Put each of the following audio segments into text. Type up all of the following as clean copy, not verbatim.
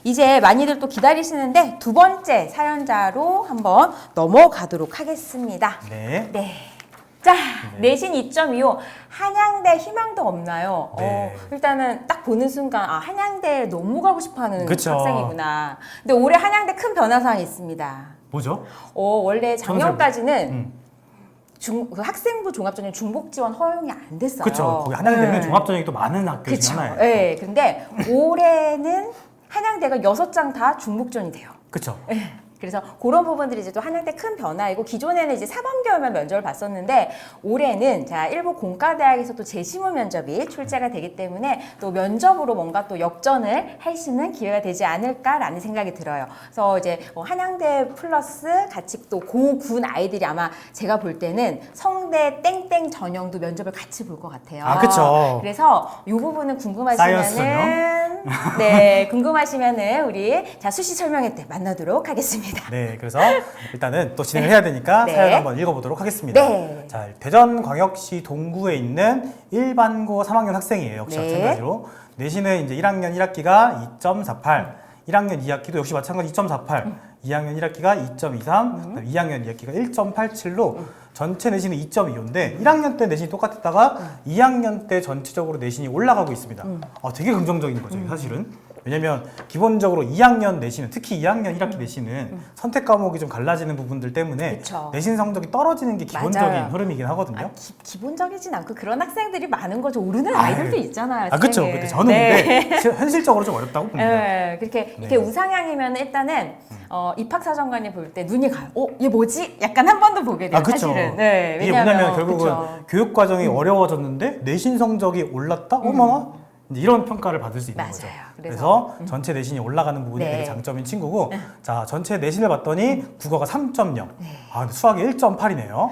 이제 많이들 또 기다리시는데 두 번째 사연자로 한번 넘어가도록 하겠습니다. 네. 네. 자, 내신 2.25 한양대 희망도 없나요? 네. 일단은 딱 보는 순간 한양대 너무 가고 싶어하는 그쵸. 학생이구나. 근데 올해 한양대 큰 변화사항이 있습니다. 뭐죠? 원래 작년까지는 음. 그 학생부 종합전형 중복 지원 허용이 안 됐어요. 그렇죠. 거기 한양대는 네. 종합전형이 또 많은 학교 중에 하나예요. 네. 근데 올해는 한양대가 6장 다 중복 지원이 돼요. 그렇죠. 그래서 그런 부분들이 이제 또 한양대 큰 변화이고, 기존에는 이제 사범교육만 면접을 봤었는데 올해는 자 일부 공과대학에서 또 재시무 면접이 출제가 되기 때문에 또 면접으로 뭔가 또 역전을 할 수 있는 기회가 되지 않을까라는 생각이 들어요. 그래서 이제 한양대 플러스 같이 또 고군 아이들이 아마 제가 볼 때는 성대 땡땡 전형도 면접을 같이 볼 것 같아요. 아, 그쵸. 그래서 이 부분은 사이언스 궁금하시면은 네, 궁금하시면은 우리 자 수시 설명회 때 만나도록 하겠습니다. 네, 그래서 일단은 또 진행을 해야 되니까 네. 사연 한번 읽어보도록 하겠습니다. 네. 자, 대전광역시 동구에 있는 일반고 3학년 학생이에요. 역시 네. 마찬가지로. 내신은 이제 1학년 1학기가 2.48, 1학년 2학기도 역시 마찬가지 2.48, 2학년 1학기가 2.23, 2학년 2학기가 1.87로 전체 내신은 2.25인데 1학년 때 내신이 똑같았다가 2학년 때 전체적으로 내신이 올라가고 있습니다. 되게 긍정적인 거죠, 사실은. 왜냐면 기본적으로 2학년 내신은, 특히 2학년 1학기 내신은 선택 과목이 좀 갈라지는 부분들 때문에 그쵸. 내신 성적이 떨어지는 게 기본적인 맞아요. 흐름이긴 하거든요. 기본적이진 않고 그런 학생들이 많은 거죠. 오르는 아이들도 있잖아요. 그렇죠. 학생에. 근데 저는 네. 근데 현실적으로 좀 어렵다고 봅니다. 네, 그렇게 이렇게 우상향이면 일단은 입학사정관이 볼 때 눈이 가요. 얘 뭐지? 약간 한 번 더 보게 돼요. 그쵸. 사실은. 네, 이게 뭐냐면 결국은 그쵸. 교육 과정이 어려워졌는데 내신 성적이 올랐다? 어머나? 이제 이런 평가를 받을 수 있는 맞아요. 거죠. 그래서 전체 내신이 올라가는 부분이 네. 되게 장점인 친구고, 자, 전체 내신을 봤더니 국어가 3.0, 근데 수학이 1.8이네요.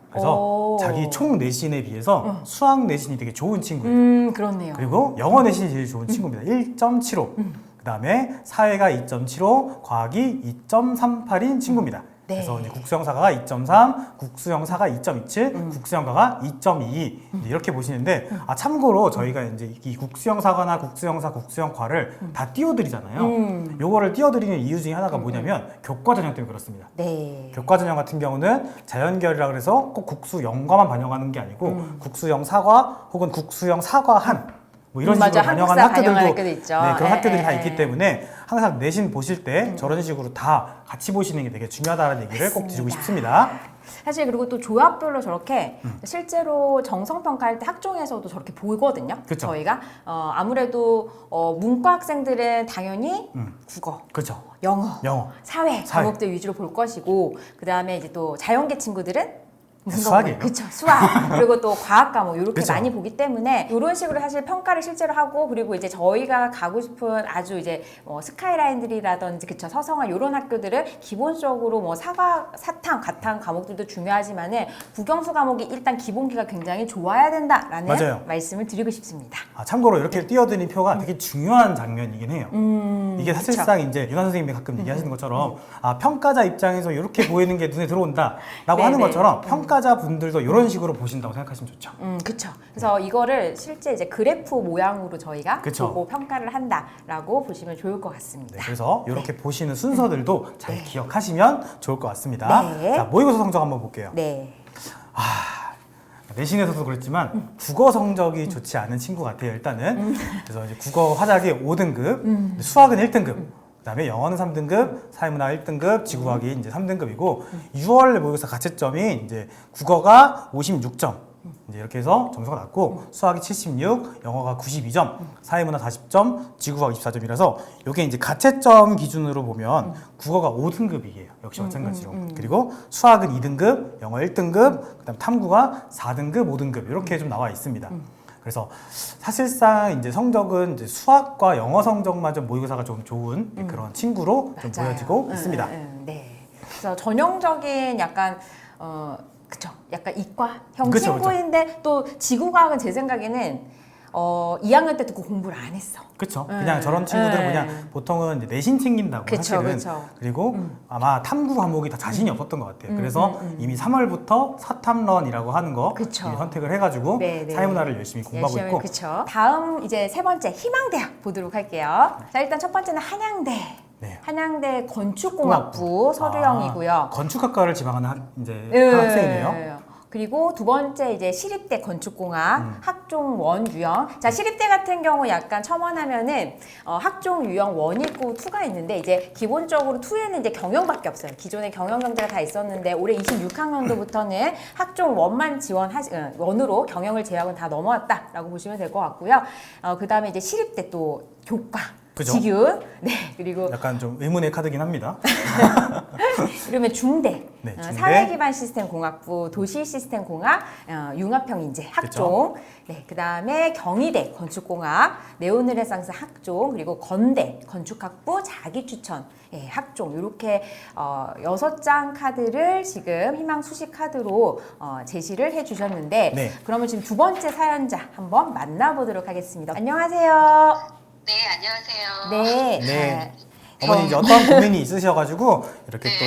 그래서 오. 자기 총 내신에 비해서 수학 내신이 되게 좋은 친구예요. 그렇네요. 그리고 영어 내신이 제일 좋은 친구입니다. 1.75. 그 다음에 사회가 2.75, 과학이 2.38인 친구입니다. 네. 그래서 이제 국수영사가 2.3, 국수영사가 2.27, 국수영가가 2.22 이렇게 보시는데, 참고로 저희가 이제 이 국수영사과나 국수영사, 국수영과를 다 띄워드리잖아요. 요거를 띄워드리는 이유 중에 하나가 뭐냐면 교과 전형 때문에 그렇습니다. 네. 교과 전형 같은 경우는 자연계열이라 그래서 꼭 국수영과만 반영하는 게 아니고 국수영사과 혹은 국수영사과한 뭐 이런 식으로 맞아. 반영하는 한국사 반영하는 학교들도 학교도 있죠. 네, 그런 학교들이 다 에. 있기 때문에 항상 내신 보실 때 저런 식으로 다 같이 보시는 게 되게 중요하다는 얘기를 꼭 드리고 싶습니다. 사실 그리고 또 조합별로 저렇게 실제로 정성평가할 때 학종에서도 저렇게 보거든요. 그쵸. 저희가 아무래도 문과 학생들은 당연히 국어, 그렇죠. 영어, 영어. 사회 사회. 과목들 위주로 볼 것이고, 그 다음에 이제 또 자연계 친구들은 수학이에요. 그렇죠. 수학. 그리고 또 과학 과목 이렇게 그쵸. 많이 보기 때문에 이런 식으로 사실 평가를 실제로 하고, 그리고 이제 저희가 가고 싶은 아주 이제 스카이라인들이라든지 그쵸 서성화 이런 학교들은 기본적으로 뭐 사탕, 과탕 과목들도 중요하지만은 국영수 과목이 일단 기본기가 굉장히 좋아야 된다라는 맞아요. 말씀을 드리고 싶습니다. 참고로 이렇게 띄워드린 표가 되게 중요한 장면이긴 해요. 이게 사실상 이제 윤환 선생님이 가끔 얘기하시는 것처럼 평가자 입장에서 이렇게 보이는 게 눈에 들어온다라고 하는 네네. 것처럼 평가자 분들도 이런 식으로 보신다고 생각하시면 좋죠. 그렇죠. 그래서 이거를 실제 이제 그래프 모양으로 저희가 그쵸. 보고 평가를 한다라고 보시면 좋을 것 같습니다. 네, 그래서 이렇게 보시는 순서들도 잘 기억하시면 좋을 것 같습니다. 네. 자, 모의고사 성적 한번 볼게요. 네. 내신에서도 그랬지만 국어 성적이 좋지 않은 친구 같아요, 일단은. 그래서 이제 국어 화작이 5등급, 수학은 1등급, 그다음에 영어는 3등급, 사회문화 1등급, 지구과학이 이제 3등급이고 6월 모의고사 가채점이 이제 국어가 56점. 이제 이렇게 해서 점수가 낮고 수학이 76, 영어가 92점, 사회문화 40점, 지구과학 24점이라서 이게 이제 가채점 기준으로 보면 국어가 5등급이에요. 역시 마찬가지로. 그리고 수학은 2등급, 영어 1등급, 그다음 탐구가 4등급, 5등급 이렇게 좀 나와 있습니다. 그래서 사실상 이제 성적은 이제 수학과 영어 성적마저 모의고사가 좀 좋은 그런 친구로 좀 맞아요. 보여지고 있습니다. 네. 그래서 전형적인 약간 그쵸. 약간 이과형 그쵸, 친구인데 또 지구과학은 제 생각에는 2학년 때 듣고 공부를 안 했어. 그렇죠. 그냥 저런 친구들은 그냥 보통은 이제 내신 챙긴다고 그쵸, 사실은. 그쵸. 그리고 아마 탐구 과목이 다 자신이 없었던 것 같아요. 그래서 이미 3월부터 사탐런이라고 하는 거 그쵸. 이미 선택을 해가지고 네, 네. 사회문화를 열심히 공부하고 있고. 그렇죠. 다음 이제 세 번째 희망대학 보도록 할게요. 자, 일단 첫 번째는 한양대. 네. 한양대 건축공학부 서두영이고요. 건축학과를 지망하는 이제 예. 학생이네요. 그리고 두 번째 이제 시립대 건축공학 학종 원유형. 자, 시립대 같은 경우 약간 첨언하면은 학종 유형 원 있고 투가 있는데 이제 기본적으로 투에는 이제 경영밖에 없어요. 기존에 경영 경제가 다 있었는데 올해 26학년도부터는 학종 원만 원으로 경영을 제약은 다 넘어왔다라고 보시면 될 것 같고요. 그다음에 이제 시립대 또 교과 그죠? 직윤, 네, 그리고 약간 좀 의문의 카드긴 합니다. 그러면 중대, 네, 중대. 사회기반시스템공학부, 도시시스템공학, 융합형 인재 학종, 네, 그 다음에 경희대 건축공학, 네오르네상스 학종, 그리고 건대 건축학부 자기추천 학종 이렇게 6장 카드를 지금 희망 수식 카드로 제시를 해주셨는데 네. 그러면 지금 두 번째 사연자 한번 만나보도록 하겠습니다. 안녕하세요. 네, 안녕하세요. 네. 네. 어머니 이제 어떤 고민이 있으셔가지고 이렇게 네.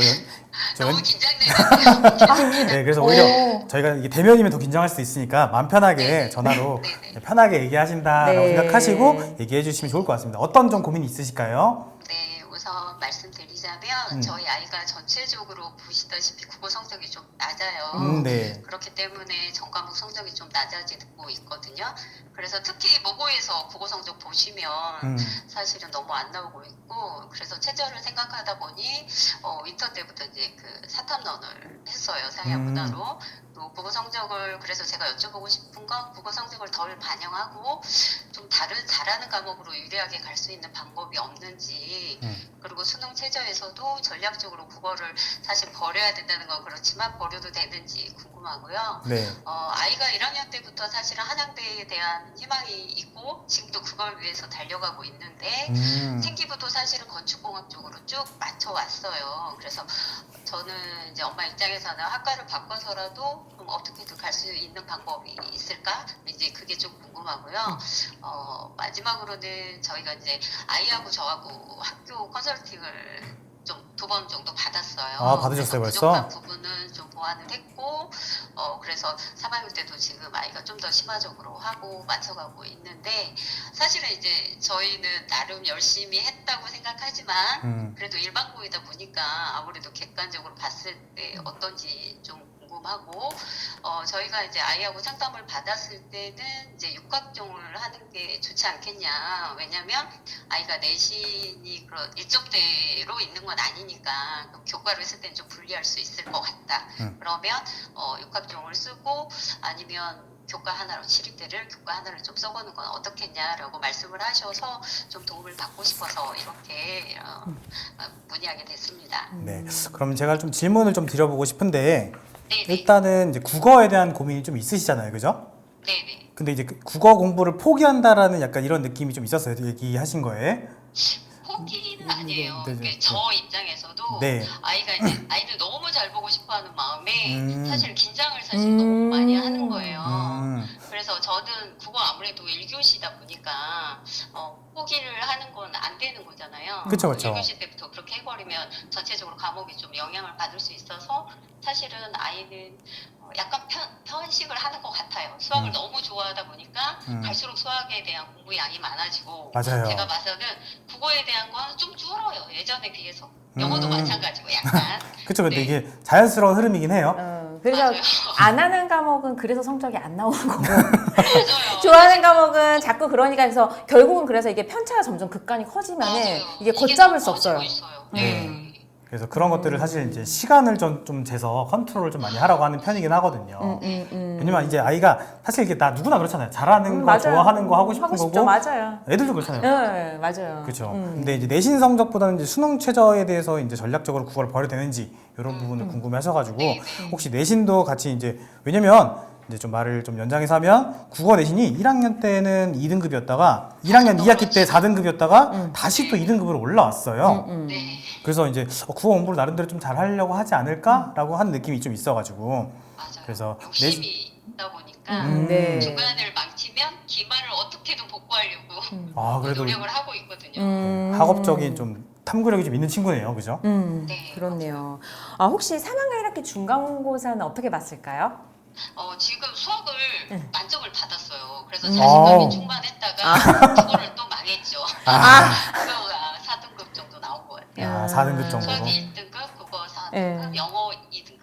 또 너무 긴장되네요. 네, 그래서 오히려 오. 저희가 이게 대면이면 더 긴장할 수 있으니까 마음 편하게 전화로 네. 편하게 얘기하신다라고 네. 생각하시고 얘기해 주시면 좋을 것 같습니다. 어떤 좀 고민이 있으실까요? 네, 우선 말씀드리자면 저희 아이가 전체적으로 보시다시피 국어 성적이 좀 낮아요. 네. 그렇기 때문에 전 과목 성적이 좀 낮아지고 있거든요. 그래서 특히 모고에서 국어 성적 보시면 사실은 너무 안 나오고 있고, 그래서 최저를 생각하다 보니 인터 때부터 이제 그 사탐론을 했어요. 사회문화로. 또 국어 성적을, 그래서 제가 여쭤보고 싶은 건 국어 성적을 덜 반영하고 좀 다른 잘하는 과목으로 유리하게 갈 수 있는 방법이 없는지, 그리고 수능 최저에서도 전략적으로 국어를 사실 버려야 된다는 건 그렇지만 버려도 되는지 궁금하고요. 네. 아이가 1학년 때부터 사실은 한양대에 대한 희망이 있고 지금도 그걸 위해서 달려가고 있는데 생기부도 사실은 건축공학 쪽으로 쭉 맞춰왔어요. 그래서 저는 이제 엄마 입장에서는 학과를 바꿔서라도 좀 어떻게든 갈 수 있는 방법이 있을까? 이제 그게 좀 궁금하고요. 마지막으로는 저희가 이제 아이하고 저하고 학교 컨설팅을 좀 2번 정도 받았어요. 아, 받으셨어요, 그래서 벌써? 부족한 부분은 좀 보완을 했고, 그래서 3학년 때도 지금 아이가 좀 더 심화적으로 하고 맞춰가고 있는데, 사실은 이제 저희는 나름 열심히 했다고 생각하지만, 그래도 일반고이다 보니까 아무래도 객관적으로 봤을 때 어떤지 좀 궁금하고, 저희가 이제 아이하고 상담을 받았을 때는 이제 육각종을 하는 게 좋지 않겠냐. 왜냐면 아이가 내신이 그런 일정대로 있는 건 아니니까 교과를 쓸 때는 좀 불리할 수 있을 것 같다. 그러면 육각종을 쓰고 아니면 교과 하나로 시립대를 교과 하나를 좀 써보는 건 어떻겠냐라고 말씀을 하셔서 좀 도움을 받고 싶어서 이렇게 문의하게 됐습니다. 네. 그럼 제가 좀 질문을 좀 드려보고 싶은데 네네. 일단은 이제 국어에 대한 고민이 좀 있으시잖아요, 그죠? 네네. 근데 이제 그 국어 공부를 포기한다라는 약간 이런 느낌이 좀 있었어요, 얘기하신 거에. 포기는 아니에요. 네, 그러니까 네. 저 입장에서도 네. 아이가 이제 아이를 너무 잘 보고 싶어하는 마음에 사실 긴장을 사실 너무 많이 하는 거예요. 그래서 저는 국어 아무래도 1교시다 보니까 포기를 하는 건 안 되는 거잖아요. 그쵸, 그쵸. 1교시 때부터 그렇게 해버리면 전체적으로 과목이 좀 영향을 받을 수 있어서 사실은 아이는 약간 편식을 하는 것 같아요. 수학을 너무 좋아하다 보니까 갈수록 수학에 대한 공부 양이 많아지고 맞아요. 제가 봐서는 국어에 대한 건 좀 줄어요. 예전에 비해서. 영어도 마찬가지고 약간. 그쵸, 근데 네. 이게 자연스러운 흐름이긴 해요. 그래서 맞아요. 안 하는 과목은 그래서 성적이 안 나오는 거고 맞아요. 좋아하는 과목은 자꾸 그러니까 해서 결국은 그래서 이게 편차가 점점 극간이 커지면은 맞아요. 이게 걷잡을 수 더 없어요. 커지고 있어요. 네. 그래서 그런 것들을 사실 이제 시간을 좀 재서 컨트롤을 좀 많이 하라고 하는 편이긴 하거든요. 왜냐면 이제 아이가 사실 이게 나 누구나 그렇잖아요. 잘하는 거, 맞아요. 좋아하는 거 하고 싶은 싶죠. 거고. 맞아요. 애들도 그렇잖아요. 네, 맞아요. 그렇죠. 근데 이제 내신 성적보다는 이제 수능 최저에 대해서 이제 전략적으로 국어를 벌여야 되는지 이런 부분을 궁금해하셔가지고 혹시 내신도 같이 이제 왜냐면 이제 좀 말을 좀 연장해서 하면 국어 내신이 1학년 때는 2등급이었다가 1학년 2학기 때 4등급이었다가 다시 또 2등급으로 올라왔어요. 네. 그래서 이제 국어 공부를 나름대로 좀 잘하려고 하지 않을까라고 하는 느낌이 좀 있어가지고 맞아요. 그래서 욕심이 있다 보니까 네. 주간을 망치면 기말을 어떻게든 복구하려고 아, 그래도 노력을 하고 있거든요. 학업적인 좀 탐구력이 좀 있는 친구네요, 그죠? 네, 그렇네요. 아, 혹시 3학년 1학기 중간고사는 어떻게 봤을까요? 지금 수학을 만점을 받았어요. 그래서 아. 자신감이 충만했다가 그거를 또 망했죠. 국어가 4등급 정도 나온 것 같아요. 아, 4등급 정도로. 수학이 1등급, 국어 4등급, 네. 영어 2등급.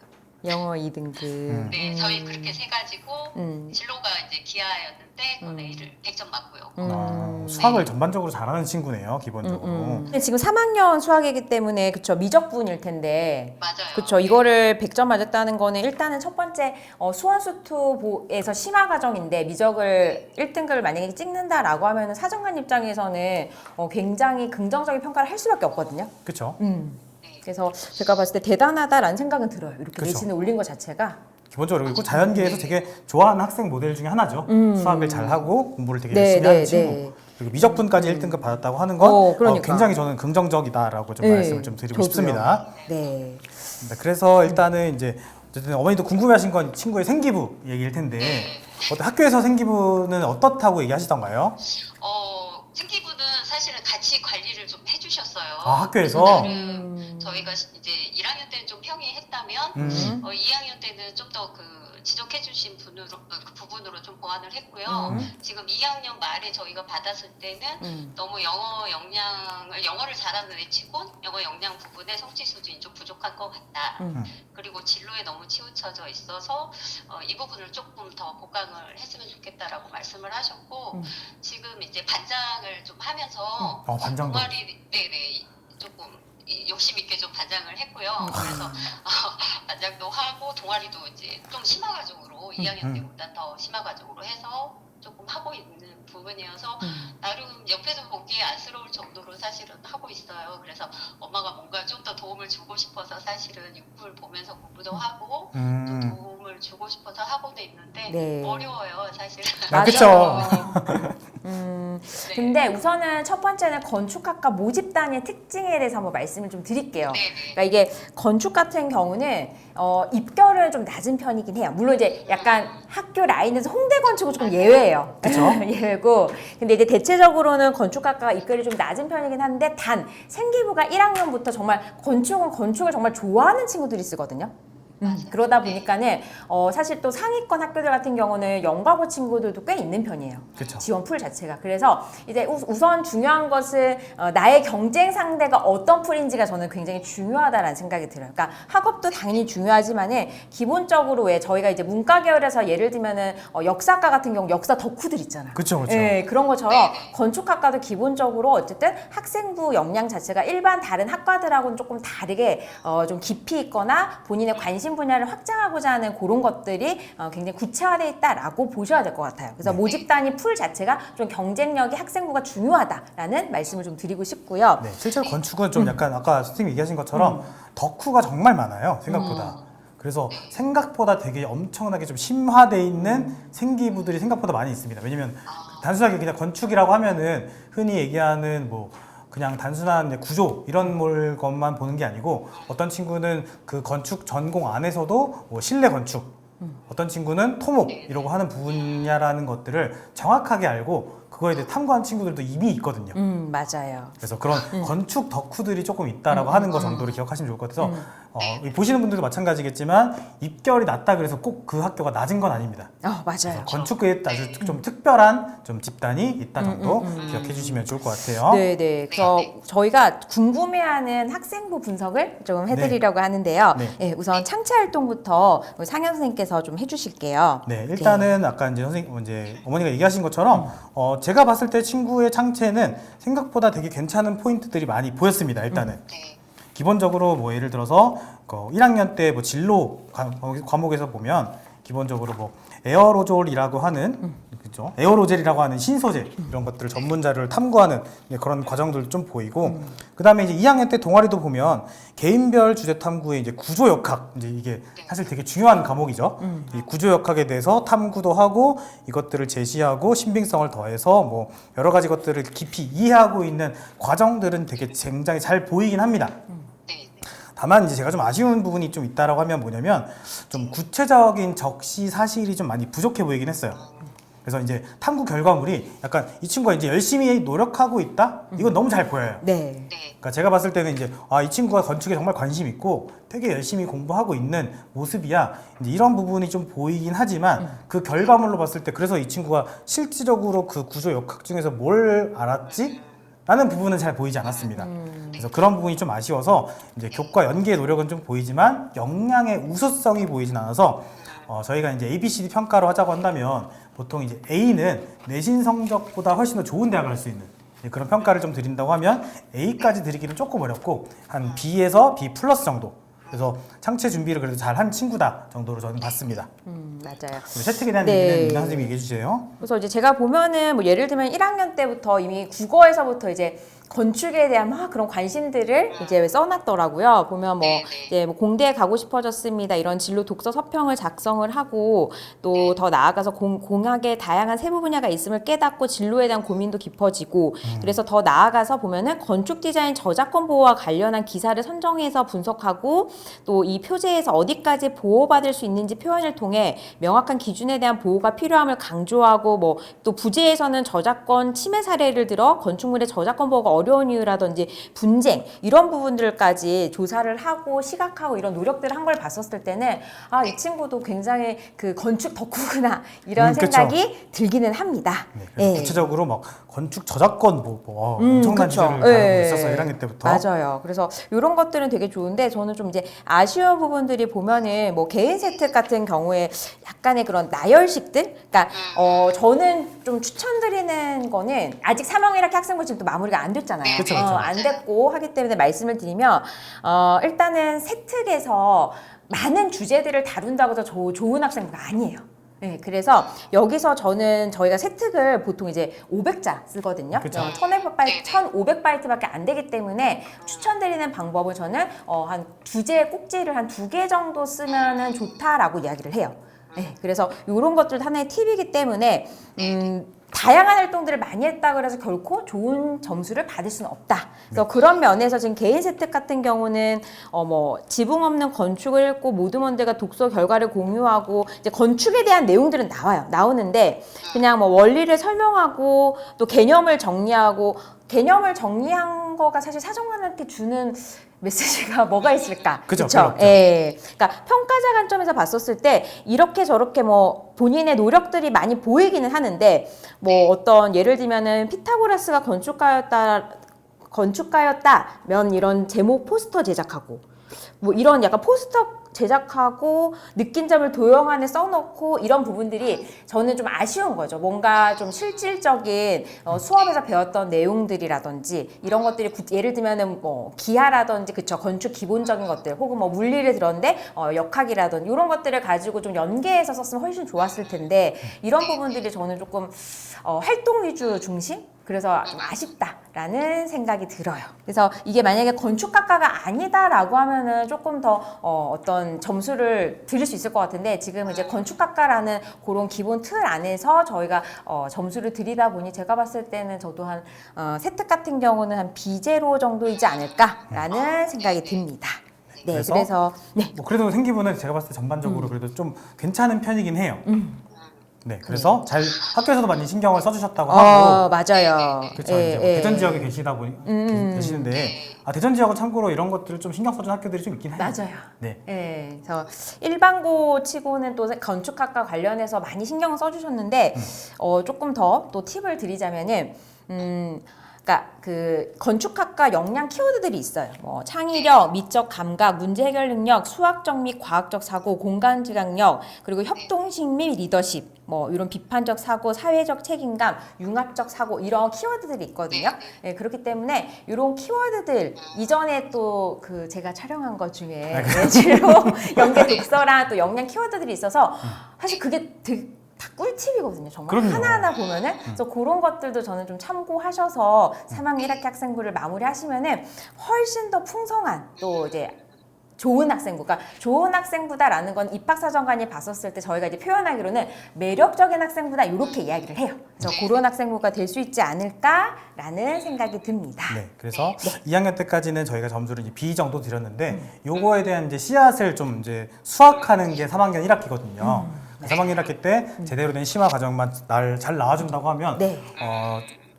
영어 2등급. 네, 저희 그렇게 세 가지고 음. 진로가 이제 기하였는데 그건 A를 100점 맞고요. 수학을 전반적으로 잘하는 친구네요, 기본적으로. 근데 지금 3학년 수학이기 때문에 그쵸 미적분일 텐데 맞아요. 그쵸 이거를 100점 맞았다는 거는 일단은 첫 번째 수원수투에서 심화 과정인데 미적을 1등급을 만약에 찍는다라고 하면은 사정관 입장에서는 굉장히 긍정적인 평가를 할 수밖에 없거든요. 그렇죠. 그래서 제가 봤을 때 대단하다라는 생각은 들어요. 이렇게 그쵸. 내신을 올린 것 자체가. 기본적으로 그리고 자연계에서 되게 좋아하는 학생 모델 중에 하나죠. 수학을 잘하고 공부를 되게 네, 열심히 네, 하는 친구. 네. 그리고 미적분까지 1등급 받았다고 하는 건 그러니까. 굉장히 저는 긍정적이다라고 좀 네, 말씀을 좀 드리고 저도요. 싶습니다. 네. 네, 그래서 일단은 이제 어쨌든 어머니도 궁금해하신 건 친구의 생기부 얘기일 텐데 학교에서 생기부는 어떻다고 얘기하시던가요? 생기부는 사실은 같이 관리를 좀 해주셨어요. 아, 학교에서? 나름 저희가 이제 1학년 때는 좀 평이했다면 2학년 때는 좀 더 지적해주신 그 부분으로 좀 보완을 했고요. 지금 2학년 말에 저희가 받았을 때는 너무 영어를 잘하는 애치고 영어 역량 부분에 성취 수준이 좀 부족한 것 같다. 그리고 진로에 너무 치우쳐져 있어서 이 부분을 조금 더 보강을 했으면 좋겠다라고 말씀을 하셨고 지금 이제 반장을 좀 하면서 반장도. 동아리 네네 조금 욕심 있게 좀 반장을 했고요. 그래서 반장도 하고 동아리도 이제 좀 심화 과정으로 2학년 때보다 더 심화 과정으로 해서 조금 하고 있는 부분이어서 나름 옆에서 보기에 안쓰러울 정도로 사실은 하고 있어요. 그래서 엄마가 뭔가 좀 더 도움을 주고 싶어서 사실은 육부를 보면서 공부도 하고 좀 도움을 주고 싶어서 하고는 있는데 네. 어려워요, 사실은. 그쵸. 네. 근데 우선은 첫 번째는 건축학과 모집단의 특징에 대해서 한번 말씀을 좀 드릴게요. 네네. 그러니까 이게 건축 같은 경우는 입결은 좀 낮은 편이긴 해요. 물론 이제 약간 학교 라인에서 홍대 건축은 조금 예외예요. 그쵸? 예외고. 근데 이제 대체적으로는 건축학과가 입결이 좀 낮은 편이긴 한데 단 생기부가 1학년부터 정말 건축을 정말 좋아하는 친구들이 쓰거든요. 그러다 보니까는 사실 또 상위권 학교들 같은 경우는 연가고 친구들도 꽤 있는 편이에요. 그쵸. 지원 풀 자체가. 그래서 이제 우선 중요한 것은 나의 경쟁 상대가 어떤 풀인지가 저는 굉장히 중요하다라는 생각이 들어요. 그러니까 학업도 당연히 중요하지만은 기본적으로 왜 저희가 이제 문과 계열에서 예를 들면은 역사과 같은 경우 역사 덕후들 있잖아요. 그쵸. 예, 그런 것처럼 건축학과도 기본적으로 어쨌든 학생부 역량 자체가 일반 다른 학과들하고는 조금 다르게 좀 깊이 있거나 본인의 관심 분야를 확장하고자 하는 그런 것들이 굉장히 구체화되어 있다라고 보셔야 될 것 같아요. 그래서 모집단위 풀 자체가 좀 경쟁력이 학생부가 중요하다라는 말씀을 좀 드리고 싶고요. 네, 실제로 건축은 좀 약간 아까 선생님이 얘기하신 것처럼 덕후가 정말 많아요, 생각보다. 그래서 생각보다 되게 엄청나게 좀 심화돼 있는 생기부들이 생각보다 많이 있습니다. 왜냐면 단순하게 그냥 건축이라고 하면은 흔히 얘기하는 뭐 그냥 단순한 구조 이런 것만 보는 게 아니고 어떤 친구는 그 건축 전공 안에서도 뭐 실내 건축, 어떤 친구는 토목 이러고 하는 분야라는 것들을 정확하게 알고 그거에 대해 탐구한 친구들도 이미 있거든요. 맞아요. 그래서 그런 건축 덕후들이 조금 있다라고 하는 거 정도를 기억하시면 좋을 것 같아서 보시는 분들도 마찬가지겠지만 입결이 낮다 그래서 꼭 그 학교가 낮은 건 아닙니다. 맞아요. 건축에 아주 좀 특별한 좀 집단이 있다 정도 기억해 주시면 좋을 것 같아요. 네네. 그래서 저희가 궁금해하는 학생부 분석을 좀 해드리려고 하는데요. 네. 네, 우선 창체 활동부터 우리 상현 선생님께서 좀 해주실게요. 네, 일단은 아까 이제 이제 어머니가 얘기하신 것처럼 제가 봤을 때 친구의 창체는 생각보다 되게 괜찮은 포인트들이 많이 보였습니다. 일단은 네. 기본적으로 뭐 예를 들어서 1학년 때 뭐 진로 과목에서 보면 기본적으로 뭐 에어로졸이라고 하는 그죠? 에어로젤이라고 하는 신소재 이런 것들을 전문 자료를 탐구하는 그런 과정들도 좀 보이고 그다음에 이제 2학년 때 동아리도 보면 개인별 주제 탐구의 이제 구조역학 이제 이게 사실 되게 중요한 과목이죠. 이 구조역학에 대해서 탐구도 하고 이것들을 제시하고 신빙성을 더해서 뭐 여러 가지 것들을 깊이 이해하고 있는 과정들은 되게 굉장히 잘 보이긴 합니다. 네. 다만 이제 제가 좀 아쉬운 부분이 좀 있다라고 하면 뭐냐면 좀 구체적인 적시 사실이 좀 많이 부족해 보이긴 했어요. 그래서 이제 탐구 결과물이 약간 이 친구가 이제 열심히 노력하고 있다? 이건 너무 잘 보여요. 네. 네. 그러니까 제가 봤을 때는 이제 이 친구가 건축에 정말 관심 있고 되게 열심히 공부하고 있는 모습이야. 이제 이런 부분이 좀 보이긴 하지만 그 결과물로 봤을 때 그래서 이 친구가 실질적으로 그 구조 역학 중에서 뭘 알았지? 라는 부분은 잘 보이지 않았습니다. 그래서 그런 부분이 좀 아쉬워서 이제 교과 연계의 노력은 좀 보이지만 역량의 우수성이 보이진 않아서 저희가 이제 ABCD 평가로 하자고 한다면 보통 이제 A는 내신 성적보다 훨씬 더 좋은 대학을 갈 수 있는 그런 평가를 좀 드린다고 하면 A까지 드리기는 조금 어렵고 한 B에서 B 플러스 정도. 그래서 창체 준비를 그래도 잘 한 친구다 정도로 저는 봤습니다. 맞아요. 채택에 대한 네. 얘기는 민나 선생님이 얘기해 주세요. 그래서 이제 제가 보면은 뭐 예를 들면 1학년 때부터 이미 국어에서부터 이제 건축에 대한 막 그런 관심들을 이제 써놨더라고요. 보면 뭐 이제 뭐 공대에 가고 싶어졌습니다. 이런 진로 독서 서평을 작성을 하고 또 더 나아가서 공학의 다양한 세부 분야가 있음을 깨닫고 진로에 대한 고민도 깊어지고 그래서 더 나아가서 보면은 건축 디자인 저작권 보호와 관련한 기사를 선정해서 분석하고 또 이 표제에서 어디까지 보호받을 수 있는지 표현을 통해 명확한 기준에 대한 보호가 필요함을 강조하고 뭐 또 부제에서는 저작권 침해 사례를 들어 건축물의 저작권 보호가 어려운 이유라든지 분쟁 이런 부분들까지 조사를 하고 시각하고 이런 노력들을 한 걸 봤었을 때는 이 친구도 굉장히 그 건축 덕후구나 이런 생각이 들기는 합니다. 네, 그래서 구체적으로 막 건축 저작권 엄청난 그쵸. 주제를 다루고 있어서 1학년 때부터 맞아요. 그래서 이런 것들은 되게 좋은데 저는 좀 이제 아쉬운 부분들이 보면은 뭐 개인 세특 같은 경우에 약간의 그런 나열식들, 그러니까 저는 좀 추천드리는 거는 아직 3학 1학기 학생부 지금 또 마무리가 안 됐잖아요. 그쵸. 안 됐고 하기 때문에 말씀을 드리면 일단은 세특에서 많은 주제들을 다룬다고 해서 좋은 학생부가 아니에요. 네, 그래서 여기서 저희가 세특을 보통 이제 500자 쓰거든요. 그쵸. 1500바이트밖에 안 되기 때문에 추천드리는 방법은 저는 한 주제 꼭지를 한 2개 정도 쓰면은 좋다라고 이야기를 해요. 네, 그래서 이런 것들 하나의 팁이기 때문에 다양한 활동들을 많이 했다 그래서 결코 좋은 점수를 받을 수는 없다. 그래서 그런 면에서 지금 개인 세특 같은 경우는 뭐 지붕 없는 건축을 읽고 모든 원들과 독서 결과를 공유하고 이제 건축에 대한 내용들은 나오는데 그냥 뭐 원리를 설명하고 또 개념을 정리하고 개념을 정리한 거가 사실 사정관한테 주는 메시지가 뭐가 있을까? 그죠? 예. 그러니까 평가자 관점에서 봤었을 때 이렇게 저렇게 뭐 본인의 노력들이 많이 보이기는 하는데 뭐 어떤 예를 들면은 피타고라스가 건축가였다면 이런 제목 포스터 제작하고 뭐 이런 약간 포스터 제작하고 느낀 점을 도형 안에 써놓고 이런 부분들이 저는 좀 아쉬운 거죠. 뭔가 좀 실질적인 수업에서 배웠던 내용들이라든지 이런 것들이 예를 들면은 뭐 기하라든지 그쵸 건축 기본적인 것들 혹은 뭐 물리를 들었는데 역학이라든지 이런 것들을 가지고 좀 연계해서 썼으면 훨씬 좋았을 텐데 이런 부분들이 저는 조금 활동 위주 중심? 그래서 좀 아쉽다라는 생각이 들어요. 그래서 이게 만약에 건축학과가 아니다라고 하면은 조금 더 어떤 점수를 드릴 수 있을 것 같은데 지금 이제 건축학과라는 그런 기본 틀 안에서 저희가 점수를 드리다 보니 제가 봤을 때는 저도 한 세특 같은 경우는 한 B0 정도이지 않을까라는 생각이 듭니다. 네, 그래서 네. 뭐 그래도 생기부는 제가 봤을 때 전반적으로 그래도 좀 괜찮은 편이긴 해요. 네, 그래서 잘 학교에서도 많이 신경을 써주셨다고 하고. 맞아요. 그렇죠. 이제 뭐 대전 지역에 계시다 보니 계시는데 대전 지역은 참고로 이런 것들을 좀 신경 써준 학교들이 좀 있긴 해요. 맞아요. 네. 네, 그래서 일반고 치고는 또 건축학과 관련해서 많이 신경을 써주셨는데 조금 더 또 팁을 드리자면은. 그러니까 그 건축학과 역량 키워드들이 있어요. 뭐 창의력, 미적 감각, 문제 해결 능력, 수학적 및 과학적 사고, 공간 지각력, 그리고 협동식 및 리더십, 뭐 이런 비판적 사고, 사회적 책임감, 융합적 사고 이런 키워드들이 있거든요. 네, 그렇기 때문에 이런 키워드들 이전에 또 그 제가 촬영한 것 중에 진로 연계 독서랑 또 역량 키워드들이 있어서 사실 그게 되게 다 꿀팁이거든요. 정말 그럼요. 하나하나 보면은 그래서 그런 것들도 저는 좀 참고하셔서 3학년 1학기 학생부를 마무리하시면은 훨씬 더 풍성한 또 이제 좋은 학생부, 그러니까 좋은 학생부다라는 건 입학사정관이 봤었을 때 저희가 이제 표현하기로는 매력적인 학생부다 이렇게 이야기를 해요. 그래서 그런 학생부가 될 수 있지 않을까라는 생각이 듭니다. 네, 그래서 2학년 때까지는 저희가 점수를 이제 B 정도 드렸는데 요거에 대한 이제 씨앗을 좀 이제 수확하는 게 3학년 1학기거든요. 3학년 1학기 때 제대로 된 심화 과정만 잘 나와준다고 하면 네.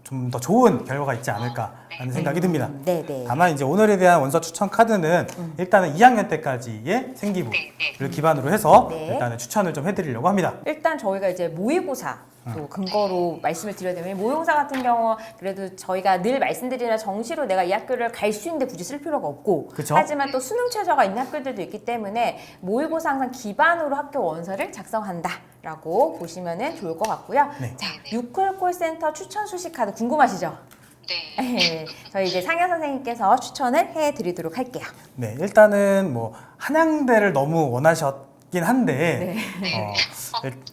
좀 더 좋은 결과가 있지 않을까라는 생각이 듭니다. 네, 네. 다만 이제 오늘에 대한 원서 추천 카드는 일단은 2학년 때까지의 생기부를 기반으로 해서 네. 일단은 추천을 좀 해드리려고 합니다. 일단 저희가 이제 모의고사 또 근거로 말씀을 드려야 되면 모의고사 같은 경우 그래도 저희가 늘 말씀드리는 정시로 내가 이 학교를 갈 수 있는데 굳이 쓸 필요가 없고 그쵸? 하지만 또 수능 최저가 있는 학교들도 있기 때문에 모의고사 항상 기반으로 학교 원서를 작성한다라고 보시면 좋을 것 같고요. 네. 자, 유콜콜센터 추천 수식 카드 궁금하시죠? 네. 저희 이제 상현 선생님께서 추천을 해드리도록 할게요. 네, 일단은 뭐 한양대를 너무 원하셨긴 한데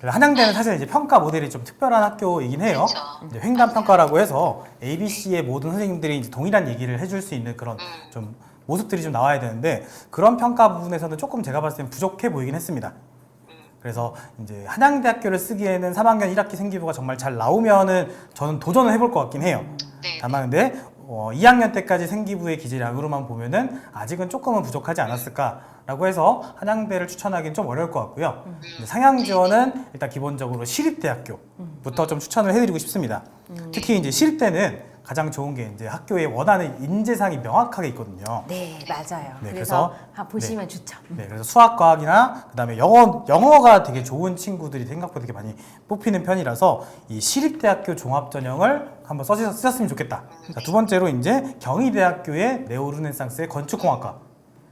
한양대는 사실 이제 평가 모델이 좀 특별한 학교이긴 해요. 그렇죠. 이제 횡단 평가라고 해서 ABC의 모든 선생님들이 이제 동일한 얘기를 해줄 수 있는 그런 좀 모습들이 좀 나와야 되는데 그런 평가 부분에서는 조금 제가 봤을 땐 부족해 보이긴 했습니다. 그래서 이제 한양대학교를 쓰기에는 3학년 1학기 생기부가 정말 잘 나오면은 저는 도전을 해볼 것 같긴 해요. 네. 다만 근데 2학년 때까지 생기부의 기재량으로만 보면은 아직은 조금은 부족하지 않았을까라고 해서 한양대를 추천하기는 좀 어려울 것 같고요. 이제 상향 지원은 일단 기본적으로 시립대학교부터 좀 추천을 해드리고 싶습니다. 특히 이제 시립대는 가장 좋은 게 이제 학교에 원하는 인재상이 명확하게 있거든요. 네, 맞아요. 네, 그래서 그래서 보시면 좋죠. 네, 그래서 수학과학이나 그다음에 영어가 되게 좋은 친구들이 생각보다 되게 많이 뽑히는 편이라서 이 시립대학교 종합전형을 한번 쓰셨으면 좋겠다. 자, 두 번째로 이제 경희대학교의 네오르네상스의 건축공학과,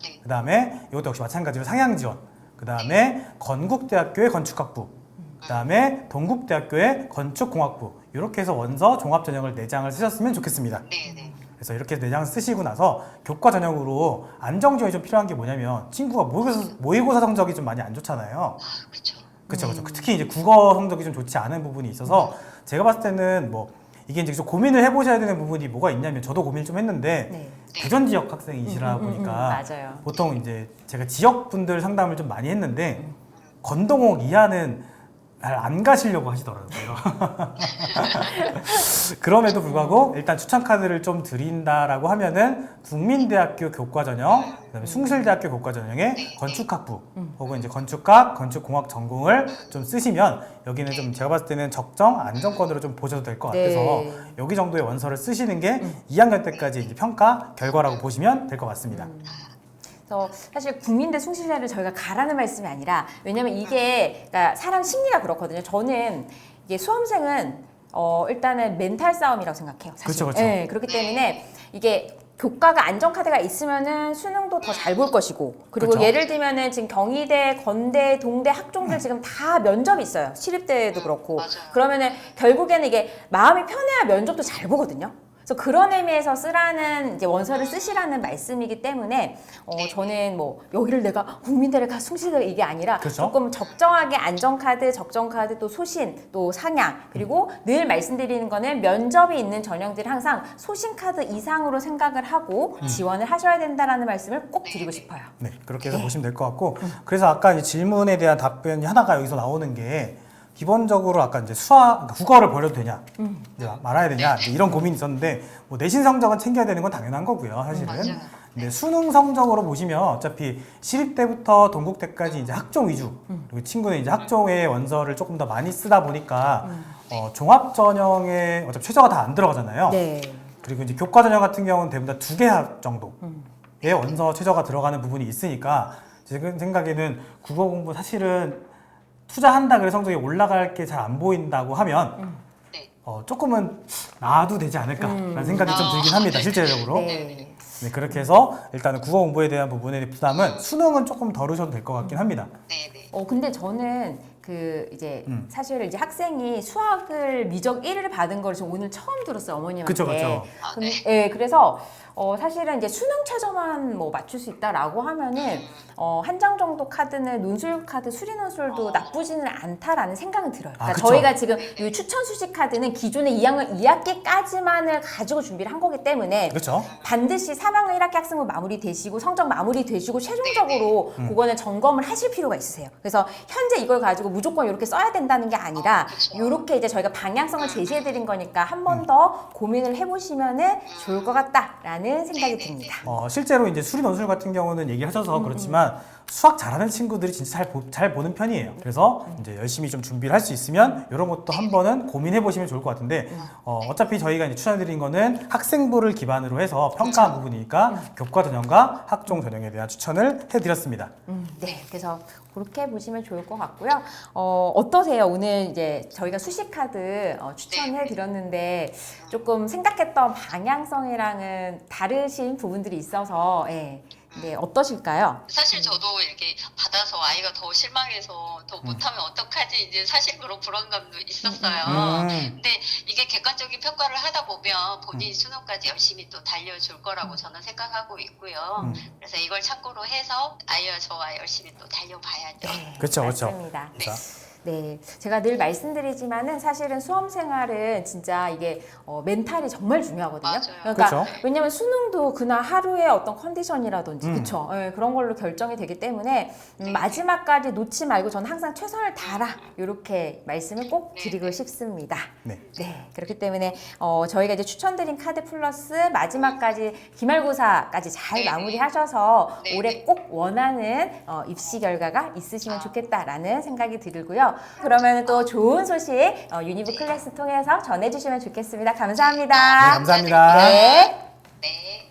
네. 그다음에 이것도 역시 마찬가지로 상향지원, 그다음에 건국대학교의 건축학부, 그다음에 동국대학교의 건축공학부 이렇게 해서 원서 종합전형을 4장을 쓰셨으면 좋겠습니다. 네. 그래서 이렇게 4장 쓰시고 나서 교과 전형으로 안정지원이 좀 필요한 게 뭐냐면 친구가 모의고사 성적이 좀 많이 안 좋잖아요. 그렇죠. 그렇죠. 특히 이제 국어 성적이 좀 좋지 않은 부분이 있어서 제가 봤을 때는 뭐 이게 이제 좀 고민을 해보셔야 되는 부분이 뭐가 있냐면 저도 고민을 좀 했는데 네. 대전 지역 학생이시라 보니까 맞아요. 보통 이제 제가 지역 분들 상담을 좀 많이 했는데 건동옥 이하는 잘 안 가시려고 하시더라고요. 그럼에도 불구하고 일단 추천 카드를 좀 드린다라고 하면은 국민대학교 교과전형, 그다음에 숭실대학교 교과전형의 건축학부 혹은 이제 건축학, 건축공학 전공을 좀 쓰시면 여기는 좀 제가 봤을 때는 적정 안정권으로 좀 보셔도 될 것 같아서 네. 여기 정도의 원서를 쓰시는 게 2학년 때까지 이제 평가 결과라고 보시면 될 것 같습니다. 그래서 사실 국민대 숭실대를 저희가 가라는 말씀이 아니라 왜냐면 이게 그러니까 사람 심리가 그렇거든요. 저는 이게 수험생은 일단은 멘탈 싸움이라고 생각해요. 사실. 그렇죠, 그렇죠. 네, 그렇기 때문에 이게 교과가 안정카드가 있으면은 수능도 더 잘 볼 것이고 그리고 그렇죠. 예를 들면은 지금 경희대, 건대, 동대 학종들 지금 다 면접이 있어요. 시립대도 그렇고 맞아요. 그러면은 결국에는 이게 마음이 편해야 면접도 잘 보거든요. 그래서 그런 의미에서 쓰라는 이제 원서를 쓰시라는 말씀이기 때문에 저는 뭐 여기를 내가 국민대를 가 숭실대 이게 아니라 그렇죠. 조금 적정하게 안정카드, 적정카드 또 소신, 또 상향 그리고 늘 말씀드리는 거는 면접이 있는 전형들이 항상 소신카드 이상으로 생각을 하고 지원을 하셔야 된다라는 말씀을 꼭 드리고 싶어요. 네, 그렇게 해서 보시면 될 것 같고 그래서 아까 이제 질문에 대한 답변이 하나가 여기서 나오는 게 기본적으로 아까 이제 국어를 버려도 되냐, 이제 말아야 되냐 이제 이런 고민이 있었는데 뭐 내신 성적은 챙겨야 되는 건 당연한 거고요, 사실은. 맞아요. 근데 수능 성적으로 보시면 어차피 시립대부터 동국대까지 이제 학종 위주, 그리고 친구는 이제 학종의 원서를 조금 더 많이 쓰다 보니까 종합 전형에 어차피 최저가 다 안 들어가잖아요. 네. 그리고 이제 교과 전형 같은 경우는 대부분 다 2개 정도의 원서 최저가 들어가는 부분이 있으니까 제 생각에는 국어 공부 사실은 투자한다 그래 성적이 올라갈 게 잘 안 보인다고 하면 네. 조금은 놔도 되지 않을까라는 생각이 좀 들긴 합니다, 실제적으로. 네. 네, 그렇게 해서 일단은 국어 공부에 대한 부분의 부담은 수능은 조금 덜으셔도 될 것 같긴 합니다. 네. 근데 저는 그 이제 사실 이제 학생이 수학을 미적 1을 받은 걸 지금 오늘 처음 들었어요, 어머님한테. 그쵸, 그쵸. 아, 네. 예, 그래서 사실은 이제 수능 최저만 뭐 맞출 수 있다라고 하면은 한 장 정도 카드는 논술 카드, 수리 논술도 나쁘지는 않다라는 생각은 들어요. 그러니까 그쵸. 저희가 지금 이 추천 수식 카드는 기존의 2학년 2학기까지만을 가지고 준비를 한 거기 때문에 그렇죠. 반드시 3학년 1학기 학생부 마무리되시고 성적 마무리되시고 최종적으로 그거는 점검을 하실 필요가 있으세요. 그래서 현재 이걸 가지고 무조건 이렇게 써야 된다는 게 아니라 그쵸. 이렇게 이제 저희가 방향성을 제시해 드린 거니까 한 번 더 고민을 해보시면은 좋을 것 같다라는 생각이 듭니다. 실제로 이제 수리 논술 같은 경우는 얘기하셔서 그렇지만 수학 잘하는 친구들이 진짜 잘 보는 편이에요. 그래서 이제 열심히 좀 준비를 할 수 있으면 이런 것도 한 번은 고민해 보시면 좋을 것 같은데 어차피 저희가 이제 추천해드린 거는 학생부를 기반으로 해서 평가한 부분이니까 교과 전형과 학종 전형에 대한 추천을 해드렸습니다. 네, 그래서 그렇게 보시면 좋을 것 같고요. 어떠세요? 오늘 이제 저희가 수식 카드 추천해 드렸는데 조금 생각했던 방향성이랑은 다르신 부분들이 있어서 네, 어떠실까요? 사실 저도 이렇게 받아서 아이가 더 실망해서 더 못하면 어떡하지 이제 사실 그런 불안감도 있었어요. 근데 이게 객관적인 평가를 하다 보면 본인 수능까지 열심히 또 달려줄 거라고 저는 생각하고 있고요. 그래서 이걸 참고로 해서 아이와 저와 열심히 또 달려봐야죠. 네, 그렇죠, 그렇죠. 맞습니다. 자, 네, 제가 늘 말씀드리지만은 사실은 수험 생활은 진짜 이게 멘탈이 정말 중요하거든요. 맞아요. 그러니까 그쵸. 왜냐면 수능도 그날 하루의 어떤 컨디션이라든지 그쵸? 예, 그런 걸로 결정이 되기 때문에 마지막까지 놓지 말고 저는 항상 최선을 다하라 이렇게 말씀을 꼭 드리고 싶습니다. 네. 네, 그렇기 때문에 저희가 이제 추천드린 카드 플러스 마지막까지 기말고사까지 잘 네네. 마무리하셔서 네네. 올해 꼭 원하는 입시 결과가 있으시면 좋겠다라는 생각이 들고요. 그러면 또 좋은 소식 유니브 클래스 통해서 전해주시면 좋겠습니다. 감사합니다. 네, 감사합니다. 네. 네.